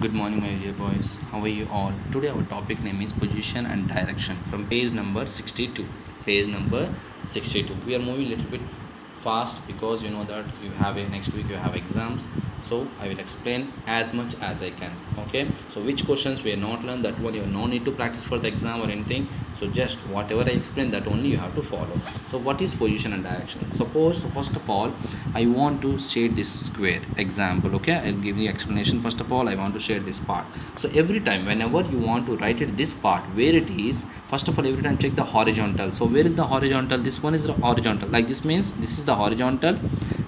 Good morning, my dear boys. How are you all? Today, our topic name is position and direction from page number 62. Page number 62. We are moving a little bit fast because you know that you have a next week you have exams. So I will explain as much as I can. Okay. So which questions we are not learned, that one you have no need to practice for the exam or anything. So just whatever I explain, that only you have to follow. So what is position and direction? Suppose first of all I want to shade this square example. Okay, I'll give the explanation. First of all, I want to shade this part. So every time whenever you want to write it this part where it is, first of all every time check the horizontal. So where is the horizontal? This one is the horizontal, like this means this is the horizontal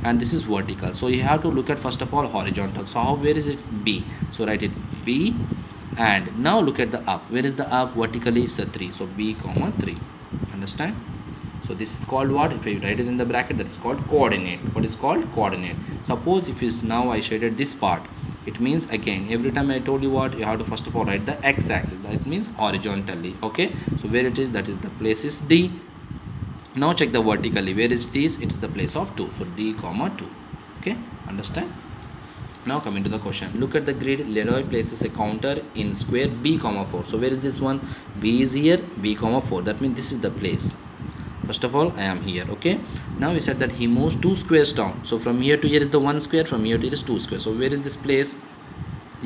and this is vertical. So you have to look at first of all horizontal. So how, where is it? B. So write it B, and now look at the up. Where is the up? Vertically is a 3. So B comma 3. Understand? So this is called what? If you write it in the bracket, that is called coordinate. What is called coordinate? Suppose if is now I shaded this part, it means again every time I told you what, you have to first of all write the x-axis. That means horizontally. Okay, so where it is, that is the place is D. Now check the vertically. Where is D? It is the place of 2. So D comma 2. Okay, understand? Now coming to the question, look at the grid. Leroy places a counter in square B comma 4. So where is this one? B is here, B comma 4. That means this is the place. First of all I am here. Okay, now we said that he moves 2 squares down. So from here to here is the 1 square, from here to here is 2 squares. So where is this place?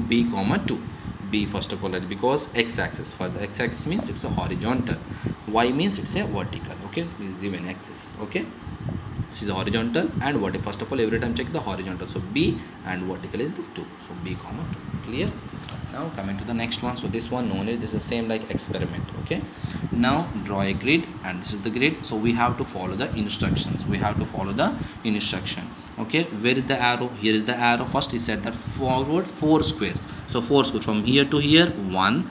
B comma 2. B first of all, because x-axis. For the x-axis means it's a horizontal, y means it's a vertical. Okay, please give an axis. Okay, this is horizontal and vertical. First of all every time check the horizontal. So B and vertical is the 2. So B comma 2. Clear? Now coming to the next one. So this one no need, this is the same like experiment. Okay, now draw a grid and this is the grid. So we have to follow the instructions. We have to follow the instruction. Okay, where is the arrow? Here is the arrow. First he said that forward 4 squares. So 4 squares from here to here, 1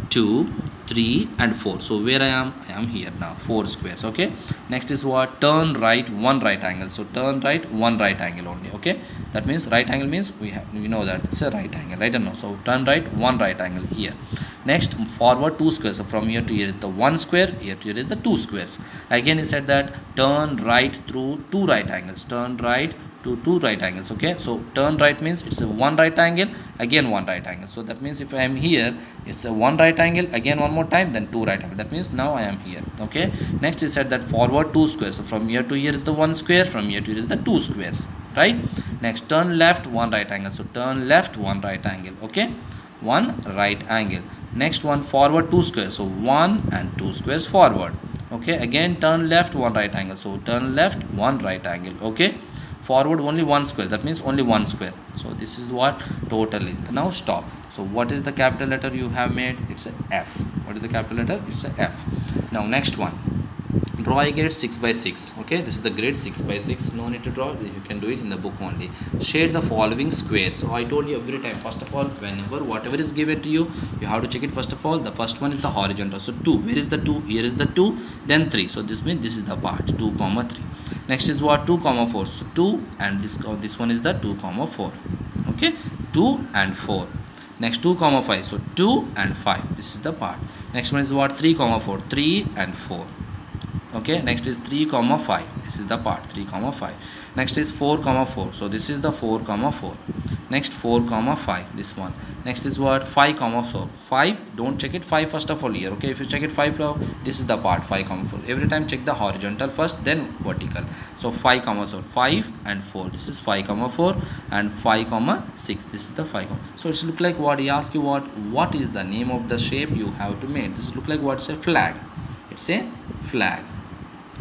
2 3 and 4. So where I am here now, 4 squares. Okay, next is what? Turn right 1 right angle. So turn right 1 right angle only. Okay, that means right angle means we know that it's a right angle, right? Or no? So turn right 1 right angle here. Next, forward 2 squares. So from here to here is the 1 square, here to here is the 2 squares. Again he said that turn right through 2 right angles. Turn right to 2 right angles. Okay, so turn right means it's a 1 right angle, again 1 right angle. So that means if I am here, it's a 1 right angle, again one more time, then 2 right angle. That means now I am here. Okay, next he said that forward 2 squares. So from here to here is the 1 square, from here to here is the 2 squares, right? Next, turn left 1 right angle. So turn left 1 right angle. Okay, 1 right angle. Next one, forward 2 squares. So 1 and 2 squares forward. Okay, again turn left 1 right angle. So turn left 1 right angle. Okay, forward only 1 square, that means only 1 square. So this is what totally. Now stop. So what is the capital letter you have made? It's a F. What is the capital letter? It's a F. Now next one, draw a grid 6 by 6. Okay, this is the grid 6 by 6. No need to draw, you can do it in the book only. Shade the following squares. So I told you every time, first of all, whenever whatever is given to you, you have to check it. First of all, the first one is the horizontal. So 2, where is the 2? Here is the 2, then 3. So this means this is the part 2 comma 3. Next is what? 2 comma 4. So 2 and this one is the 2 comma 4. Okay, 2 and 4. Next 2 comma 5. So 2 and 5. This is the part. Next one is what? 3 comma 4. 3 and 4. Okay, next is 3 comma 5. This is the part 3 comma 5. Next is 4 comma 4. So this is the 4 comma 4. Next 4 comma 5. This one. Next is what? 5 comma 4. 5. Don't check it 5 first of all here. Okay, if you check it 5, this is the part 5 comma 4. Every time check the horizontal first, then vertical. So 5 comma 4. 5 and 4. This is 5 comma 4 and 5 comma 6. This is the 5 comma. So it's look like what? He asked you what is the name of the shape you have to make. This look like what's a flag. It's a flag.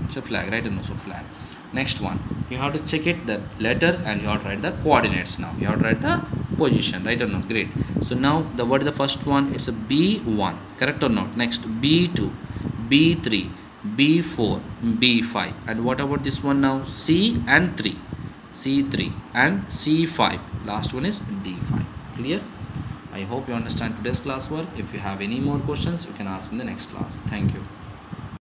It's a flag, right? No, so flag. Next one, you have to check it the letter and you have to write the coordinates. Now you have to write the position, right or no? Great. So now the what is the first one? It's a B1, correct or not? Next B2, B3, B4, B5, and what about this one now? C and 3, C3 and C5. Last one is D5. Clear? I hope you understand today's class work. If you have any more questions, you can ask me in the next class. Thank you.